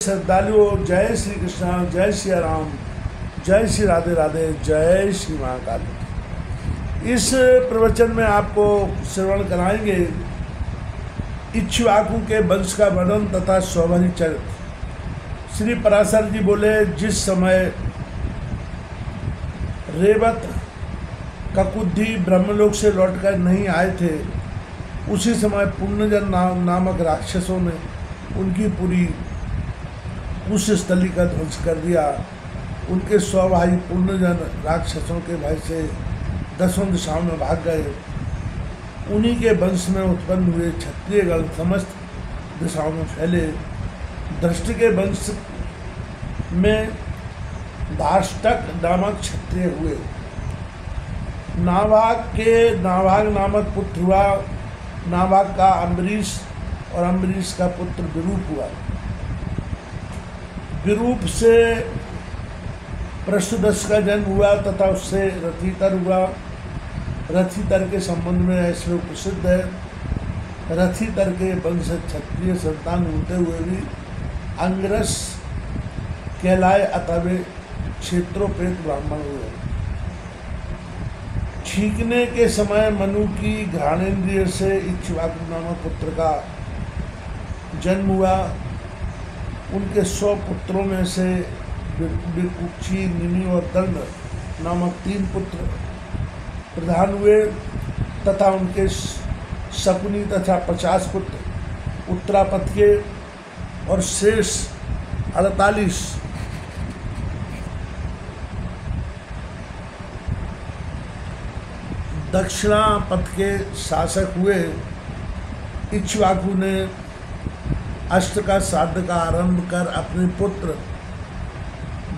श्रद्धालुओं, जय श्री कृष्णा, जय श्री राम, जय श्री राधे राधे, जय श्री महाकाल। इस प्रवचन में आपको श्रवण कराएंगे इक्ष्वाकु के वंश का वर्णन तथा स्वभावी चरित्र। श्री पराशर जी बोले, जिस समय रेवत ककुद्धि ब्रह्मलोक से लौटकर नहीं आए थे, उसी समय पुण्यजन नामक राक्षसों ने उनकी पूरी उस स्थली का ध्वंस कर दिया। उनके 100 भाई पुण्यजन राक्षसों के भय से 10 दिशाओं में भाग गए। उन्हीं के वंश में उत्पन्न हुए क्षत्रियगण समस्त दिशाओं में फैले। दृष्टि के वंश में धाष्टक नामक क्षत्रिय हुए। नाभाग नामक पुत्र हुआ। नाभाग का अम्बरीश और अम्बरीश का पुत्र विरूप हुआ। विरूप से प्रसुदस का जन्म हुआ तथा उससे रथितर हुआ। रथितर के संबंध में ऐसे प्रसिद्ध है, रथितर के वंश क्षत्रिय संतान होते हुए भी अंगरस कहलाए, अतः वे क्षेत्रोपेत ब्राह्मण हुए। छींकने के समय मनु की घ्राणेन्द्रिय से इक्ष्वाकु नामक पुत्र का जन्म हुआ। उनके 100 पुत्रों में से विकुक्षी, निमि और दंड नामक 3 पुत्र प्रधान हुए तथा उनके शकुनी तथा 50 पुत्र उत्तरापथ के और शेष 48 दक्षिणापथ के शासक हुए। इक्ष्वाकु ने अष्ट का श्राद्ध का आरंभ कर अपने पुत्र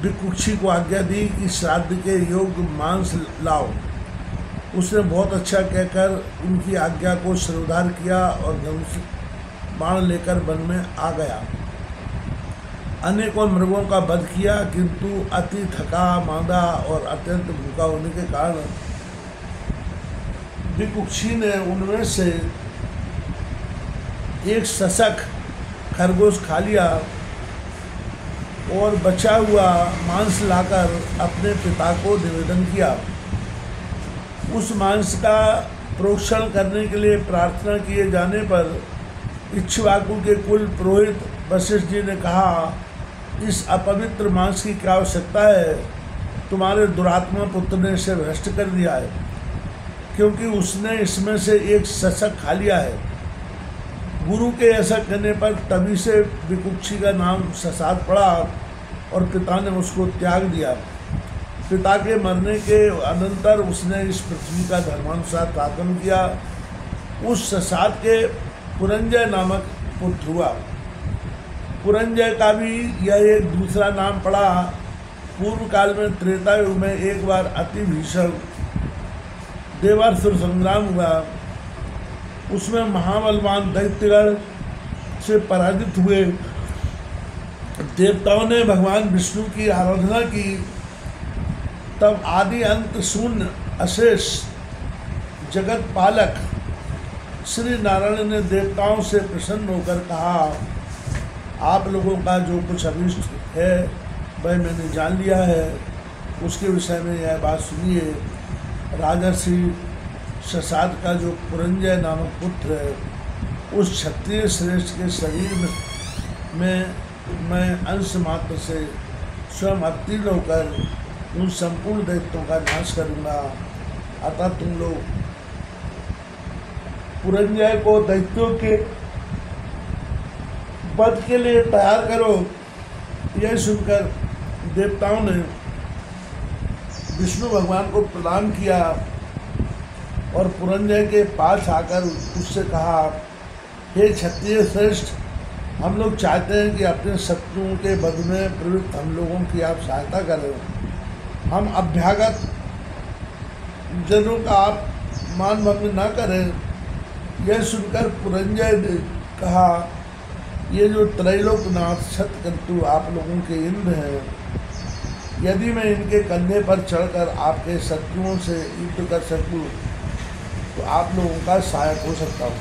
विकुक्षी को आज्ञा दी कि श्राद्ध के योग्य मांस लाओ। उसने बहुत अच्छा कहकर उनकी आज्ञा को स्वीकार किया और धनुष बाण लेकर वन में आ गया। अनेकों मृगों का वध किया, किंतु अति थका मांदा और अत्यंत भूखा होने के कारण विकुक्षी ने उनमें से एक शशक खरगोश खा लिया और बचा हुआ मांस लाकर अपने पिता को निवेदन किया। उस मांस का प्रोक्षण करने के लिए प्रार्थना किए जाने पर इक्ष्वाकु के कुल पुरोहित वशिष्ठ जी ने कहा, इस अपवित्र मांस की क्या आवश्यकता है? तुम्हारे दुरात्मा पुत्र ने इसे भ्रष्ट कर दिया है, क्योंकि उसने इसमें से एक शशक खा लिया है। गुरु के ऐसा कहने पर तभी से विकुक्षी का नाम शशाद पड़ा और पिता ने उसको त्याग दिया। पिता के मरने के अनंतर उसने इस पृथ्वी का धर्मानुसार शासन किया। उस शशाद के पुरंजय नामक पुत्र हुआ। पुरंजय का भी यह एक दूसरा नाम पड़ा। पूर्व काल में त्रेता युग में एक बार अति भीषण देवासुर संग्राम हुआ। उसमें महाबलवान दैत्यगण से पराजित हुए। देवताओं ने भगवान विष्णु की आराधना की। तब आदि अंत शून्य अशेष जगत पालक श्री नारायण ने देवताओं से प्रसन्न होकर कहा, आप लोगों का जो कुछ अभिष्ट है वह मैंने जान लिया है। उसके विषय में यह बात सुनिए। राजर्षि शशाद का जो पुरंजय नामक पुत्र है, उस क्षत्रिय श्रेष्ठ के शरीर में मैं अंश मात्र से स्वयं अवतीर्ण होकर उन संपूर्ण दैत्यों का नाश करूँगा। अतः तुम लोग पुरंजय को दैत्यों के वध के लिए तैयार करो। यह सुनकर देवताओं ने विष्णु भगवान को प्रणाम किया और पुरंजय के पास आकर उससे कहा, हे क्षत्रिय श्रेष्ठ, हम लोग चाहते हैं कि अपने शत्रुओं के वध में प्रवृत्त हम लोगों की आप सहायता करें। हम अभ्यागत जनों का आप मान भंग न करें। यह सुनकर पुरंजय ने कहा, ये जो त्रैलोकनाथ शतक्रतु आप लोगों के इंद्र हैं, यदि मैं इनके कंधे पर चढ़कर आपके शत्रुओं से युद्ध कर सकूं तो आप लोगों का सहायक हो सकता हूँ।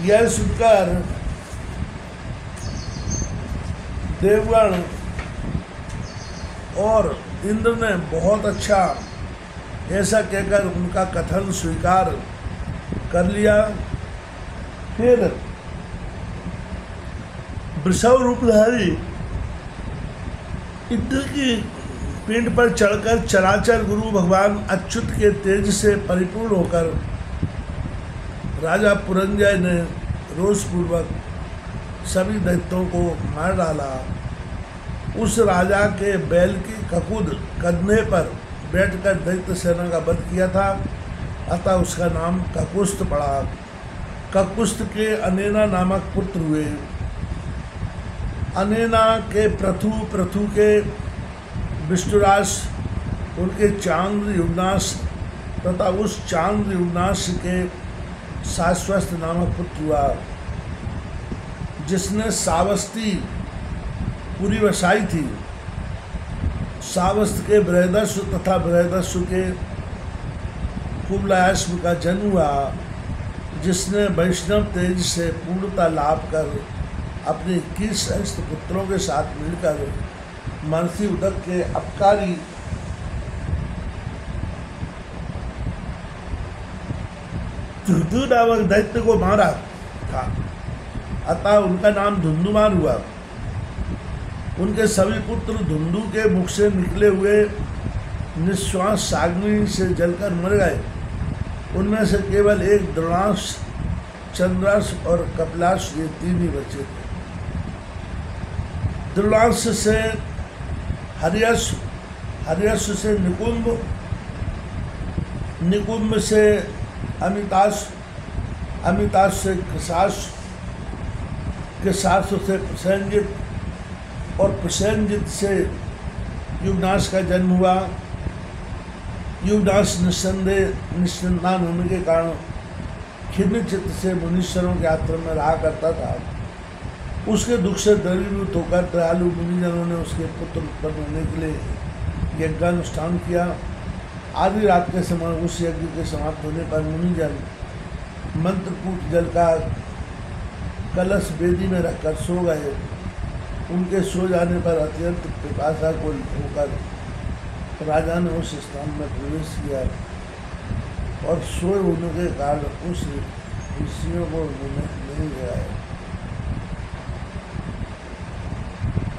यह सुनकर देवगण और इंद्र ने बहुत अच्छा ऐसा कहकर उनका कथन स्वीकार कर लिया। फिर वृषभ रूपधारी इंद्र की पिंड पर चढ़कर चराचर गुरु भगवान अच्युत के तेज से परिपूर्ण होकर राजा पुरंजय ने रोषपूर्वक सभी दैत्यों को मार डाला। उस राजा के बैल की ककुद कंधे पर बैठकर दैत्य सेना का वध किया था, अतः उसका नाम ककुस्थ पड़ा। ककुस्थ के अनेना नामक पुत्र हुए। अनेना के पृथु, पृथु के विष्णुराश, उनके चांद्र युगनाश तथा उस चांद्र युगनाश के शाश्वत नामक पुत्र हुआ, जिसने सावस्ती पूरी वसाई थी। सावस्त के बृहदस्व तथा बृहदस्व के कुबलायाश्व का जन्म हुआ, जिसने वैष्णव तेज से पूर्णता लाभ कर अपने 21 सहस्त्र पुत्रों के साथ मिलकर महर्षि उदक के अपकारी धुंधु नामक दैत्य को मारा था, अतः उनका नाम धुंधुमान हुआ। उनके सभी पुत्र धुंधु के मुख से निकले हुए निश्वास साग्नि से जलकर मर गए। उनमें से केवल एक द्रोणांश, चंद्रांश और कपिलांश, ये 3 ही बचे थे। द्रोणांश से हर्यश्व, हर्यश्व से निकुंभ, निकुंभ से अमिताश, अमिताश से कृशाश, कृशाश से प्रसेनजित और प्रसेनजित से युगनाश का जन्म हुआ। युगनाश निस्संदेह निस्संतान होने के कारण खिन्न चित्त से मुनीश्वरों के आश्रम में रहा करता था। उसके दुख से द्रवीभूत होकर दयालु मुनिजनों ने उसके पुत्र उत्पन्न होने के लिए यज्ञानुष्ठान किया। आधी रात के समय उस यज्ञ के समाप्त होने पर मुनिजन मंत्रपूत जल का कलश वेदी में रखकर सो गए। उनके सो जाने पर अत्यंत पिपासा को होकर राजा ने उस स्थान में प्रवेश किया और सोए होने के कारण उस ऋषियों को नहीं जगाया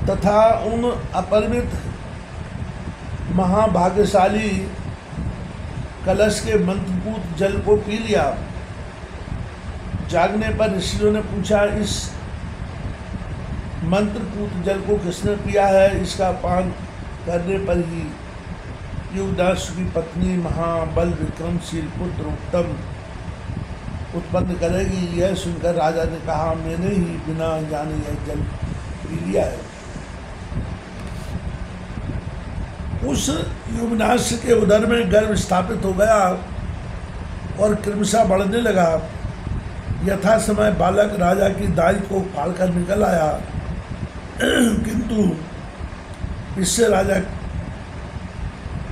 तथा उन अपरिमित महाभाग्यशाली कलश के मंत्रपूत जल को पी लिया। जागने पर ऋषियों ने पूछा, इस मंत्रपूत जल को किसने पिया है? इसका पान करने पर ही युगदास की पत्नी महाबल विक्रमशील पुत्र उत्तम उत्पन्न करेगी। यह सुनकर राजा ने कहा, मैंने ही बिना जाने यह जल पी लिया है। उस युगनाश के उदर में गर्भ स्थापित हो गया और क्रमशः बढ़ने लगा। यथा समय बालक राजा की दाई को फाड़कर निकल आया, किंतु इससे राजा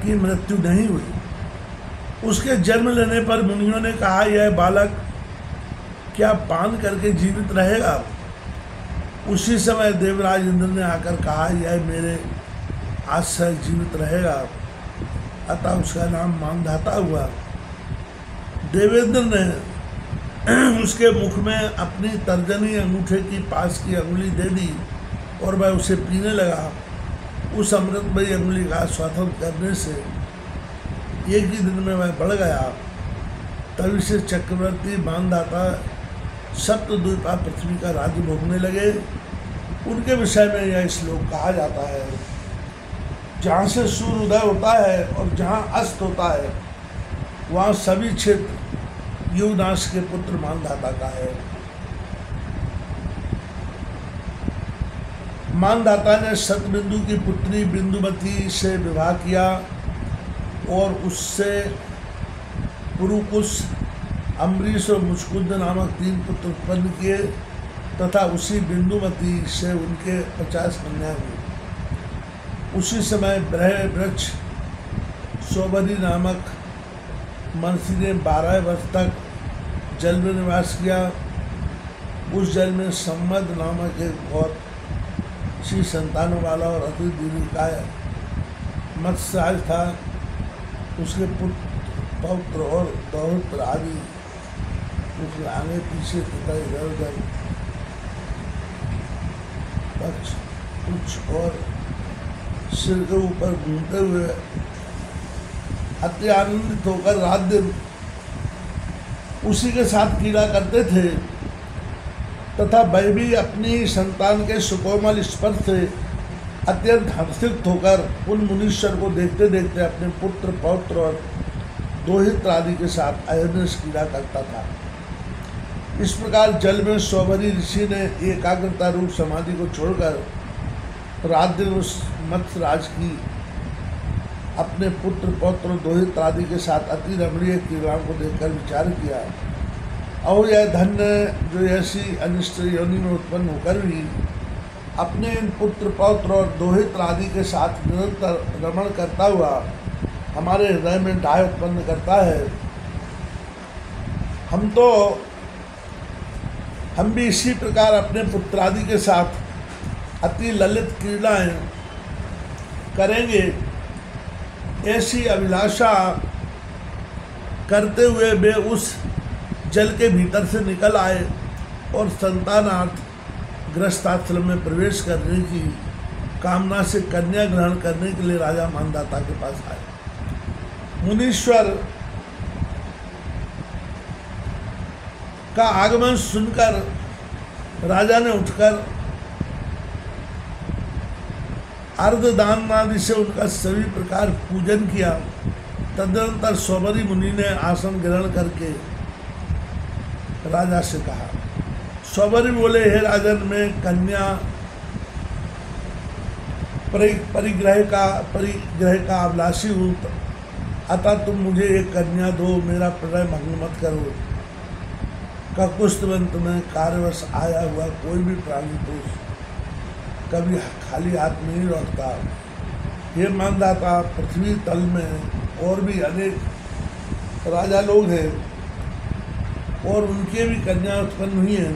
की मृत्यु नहीं हुई। उसके जन्म लेने पर मुनियों ने कहा, यह बालक क्या पान करके जीवित रहेगा? उसी समय देवराज इंद्र ने आकर कहा, यह मेरे आश्रय जीवित रहेगा। अतः उसका नाम मानधाता हुआ। देवेंद्र ने उसके मुख में अपनी तर्जनी अंगूठे की पास की अंगुली दे दी और वह उसे पीने लगा। उस अमृतमयी अंगुली का स्वाथन करने से एक ही दिन में वह बढ़ गया। तभी से चक्रवर्ती मानधाता सप्तद्वीपा पृथ्वी का राज्य भोगने लगे। उनके विषय में यह श्लोक कहा जाता है, जहाँ से सूर्य उदय होता है और जहाँ अस्त होता है, वहाँ सभी क्षेत्र युगनाश के पुत्र मानधाता का है। मानधाता ने शतबिंदु की पुत्री बिंदुमती से विवाह किया और उससे पुरुकुश, अम्बरीश और मुचकुंद नामक 3 पुत्र उत्पन्न किए तथा उसी बिंदुमती से उनके 50 कन्याएं हुई। उसी समय ब्रह वृक्ष सोबरी नामक महर्षि ने 12 वर्ष तक जल में निवास किया। उस जल में सम्मद नामक एक बहुत 6 संतानों वाला और अति दीर्घकाय मत्स्यराज था। उसके पुत्र पौत्र और दौहित्र आदि उसके आगे पीछे तथा इधर उधर पक्ष कुछ और सिर के ऊपर घूमते हुए अति आनंदित होकर रात दिन उसी के साथ क्रीड़ा करते थे तथा वह भी अपनी संतान के सुकोमल स्पर्श से अत्यंत हर्षित होकर उन मुनीश्वर को देखते देखते अपने पुत्र पौत्र और दोहित्र आदि के साथ अहर्निश क्रीड़ा करता था। इस प्रकार जल में स्वभरी ऋषि ने एकाग्रता रूप समाधि को छोड़कर रात दिन उस मत्स्यराज की अपने पुत्र पौत्र दोहित्र आदि के साथ अति रमणीय क्रीड़ाओं को देखकर विचार किया और यह धन्य जो ऐसी अनिष्ट योनि में उत्पन्न होकर भी अपने इन पुत्र पौत्र और दोहित्र आदि के साथ निरंतर रमण करता हुआ हमारे हृदय में डाय उत्पन्न करता है। हम भी इसी प्रकार अपने पुत्रादि के साथ अति ललित क्रीड़ाएं करेंगे, ऐसी अभिलाषा करते हुए वे उस जल के भीतर से निकल आए और संतानार्थ गृहस्थाश्रम में प्रवेश करने की कामना से कन्या ग्रहण करने के लिए राजा मानदाता के पास आए। मुनीश्वर का आगमन सुनकर राजा ने उठकर अर्धदान आदि से उनका सभी प्रकार पूजन किया। तदनंतर स्वबरी मुनि ने आसन ग्रहण करके राजा से कहा। स्वबरी बोले, हे राजन, मैं कन्या परिग्रह का अभिलाषी हूँ, अतः तुम मुझे एक कन्या दो, मेरा प्रणय भंग मत करो। ककुस्तवंत में कार्यवश आया हुआ कोई भी प्राणी पुरुष कभी खाली हाथ नहीं लौटता। ये मानदाता, पृथ्वी तल में और भी अनेक राजा लोग हैं और उनके भी कन्या उत्पन्न हुई हैं,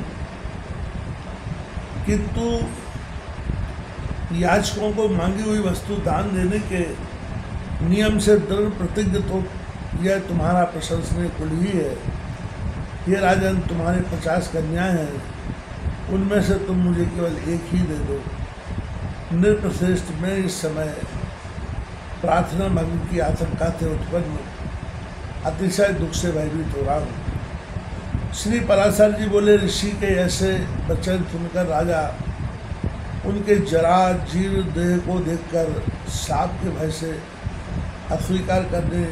किंतु याचकों को मांगी हुई वस्तु दान देने के नियम से दृढ़ प्रतिज्ञ तो यह तुम्हारा प्रशंसनीय कुल ही है। ये राजन, तुम्हारे 50 कन्याएं हैं, उनमें से तुम मुझे केवल एक ही दे दो। नृपश्रेष्ठ, मैं इस समय प्रार्थना भंग की आशंका से उत्पन्न अतिशय दुख से भयभीत हो रहा हूँ। श्री पराशर जी बोले, ऋषि के ऐसे वचन सुनकर राजा उनके जरा जीर्ण देह को देखकर साप के भय से अस्वीकार करने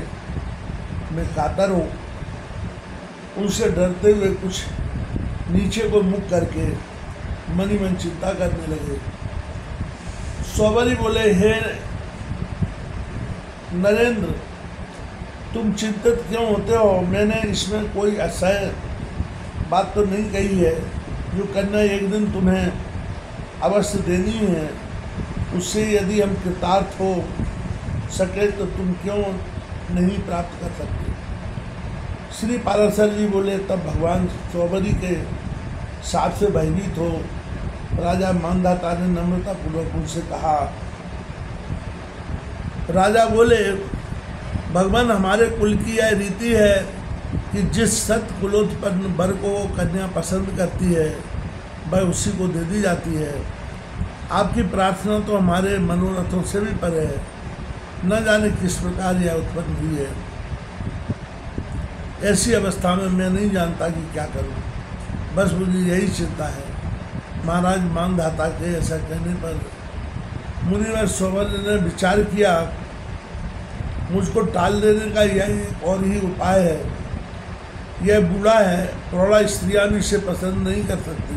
में कातर हो उनसे डरते हुए कुछ नीचे को मुख करके मन ही मन चिंता करने लगे। स्वबरी बोले, हे नरेंद्र, तुम चिंतित क्यों होते हो? मैंने इसमें कोई असह्य बात तो नहीं कही है। जो कन्या एक दिन तुम्हें अवश्य देनी है, उससे यदि हम कृतार्थ हो सके तो तुम क्यों नहीं प्राप्त कर सकते? श्री पाराशर जी बोले, तब भगवान स्वबरी के साप से भयभीत हो राजा मानदाता ने नम्रतापूर्वक उनसे कहा। राजा बोले, भगवान, हमारे कुल की यह रीति है कि जिस सत कुलोत्पन्न वर को कन्या पसंद करती है वह उसी को दे दी जाती है। आपकी प्रार्थना तो हमारे मनोरथों से भी परे है, न जाने किस प्रकार यह उत्पन्न हुई है। ऐसी अवस्था में मैं नहीं जानता कि क्या करूं, बस मुझे यही चिंता है। महाराज मानधाता के ऐसा कहने पर मुनिवर स्वबरी ने विचार किया, मुझको टाल देने का यह और ही उपाय है। यह बूढ़ा है, प्रौढ़ा स्त्रियां भी इसे पसंद नहीं कर सकती,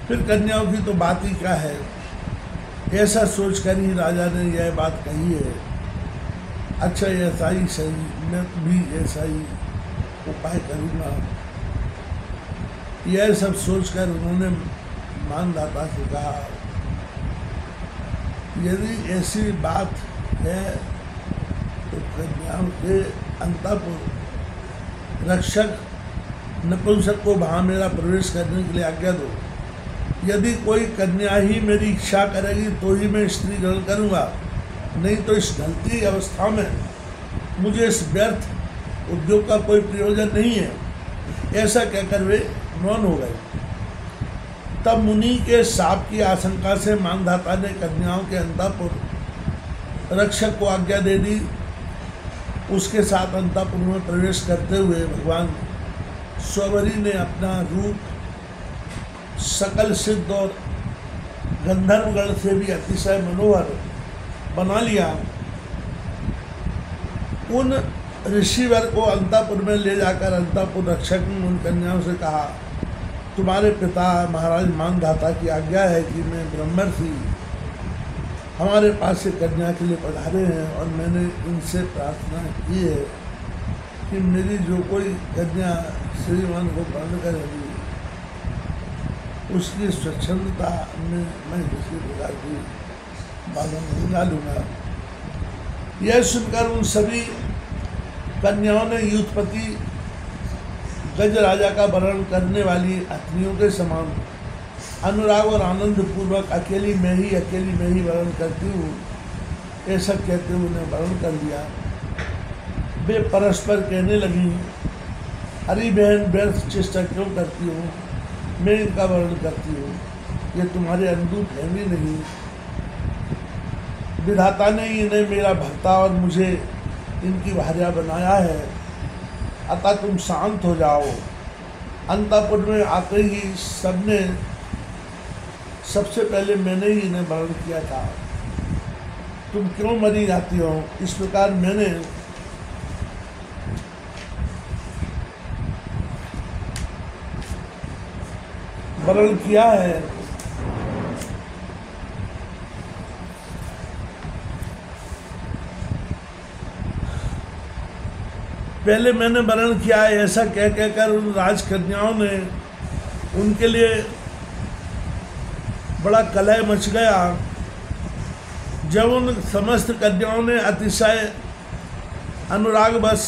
फिर कन्याओं की तो बात ही क्या है। ऐसा सोचकर ही राजा ने यह बात कही है। अच्छा, ऐसा ही सही, मैं भी ऐसा ही उपाय करूँगा। यह सब सोचकर उन्होंने मानदाता से कहा, यदि ऐसी बात है तो कन्याओं के अंतःपुर रक्षक नपुंसक को वहाँ मेरा प्रवेश करने के लिए आज्ञा दो। यदि कोई कन्या ही मेरी इच्छा करेगी तो ही मैं स्त्री ग्रहण करूँगा, नहीं तो इस ढलती अवस्था में मुझे इस व्यर्थ उद्योग का कोई प्रयोजन नहीं है। ऐसा कहकर वे मौन हो गए। तब मुनि के शाप की आशंका से मानधाता ने कन्याओं के अंतःपुर रक्षक को आज्ञा दे दी। उसके साथ अंतःपुर में प्रवेश करते हुए भगवान स्वरी ने अपना रूप सकल सिद्ध और गंधर्वगण से भी अतिशय मनोहर बना लिया। उन ऋषिवर को अंतःपुर में ले जाकर अंतःपुर रक्षक ने उन कन्याओं से कहा, तुम्हारे पिता महाराज मानधाता की आज्ञा है कि मैं ब्रह्मर्षि हमारे पास से कन्या के लिए पधारे हैं और मैंने इनसे प्रार्थना की है कि मेरी जो कोई कन्या श्रीमान को वर्ण करेगी उसकी स्वच्छंदता में मैं किसी प्रकार की बाधा नहीं डालूंगा। यह सुनकर उन सभी कन्याओं ने युद्धपति गज राजा का वर्णन करने वाली अग्नियों के समान अनुराग और आनंद पूर्वक अकेली मैं ही वर्णन करती हूँ ऐसा कहते हुए उन्हें वर्णन कर दिया। वे परस्पर कहने लगी, अरे बहन व्यर्थ चेष्टा क्यों करती हो, मैं इनका वर्णन करती हूँ, ये तुम्हारे अनुरूप है भी नहीं। विधाता ने इन्हें मेरा भक्ता और मुझे इनकी भार्या बनाया है, अतः तुम शांत हो जाओ। अंतःपुर में आते ही सबसे पहले मैंने ही इन्हें वर्णन किया था, तुम क्यों मरी जाती हो। इस प्रकार मैंने वर्णन किया है। पहले मैंने वर्णन किया है, ऐसा कह कहकर उन राजकन्याओं ने उनके लिए बड़ा कलह मच गया। जब उन समस्त कन्याओं ने अतिशय अनुरागवश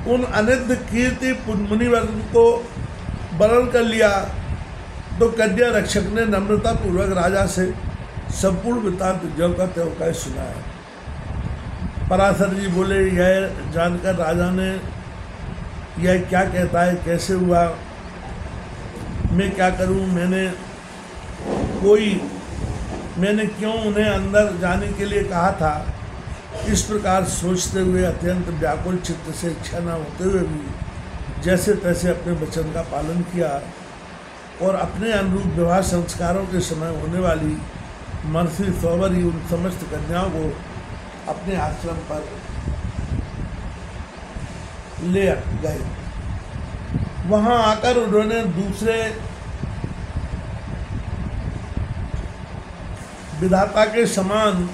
उन अनिद्ध कीर्ति मुनिवर को वर्णन कर लिया तो कन्या रक्षक ने नम्रता पूर्वक राजा से संपूर्ण वृत्तांत ज्यों का त्यों का सुनाया। पराशर जी बोले, यह जानकर राजा ने यह क्या कहता है, कैसे हुआ, मैं क्या करूं, मैंने क्यों उन्हें अंदर जाने के लिए कहा था। इस प्रकार सोचते हुए अत्यंत व्याकुल चित्त से इच्छा न होते हुए भी जैसे तैसे अपने वचन का पालन किया और अपने अनुरूप विवाह संस्कारों के समय होने वाली महर्षि सौवरी उन समस्त कन्याओं को अपने आश्रम पर ले गए। वहां आकर उन्होंने दूसरे विधाता के समान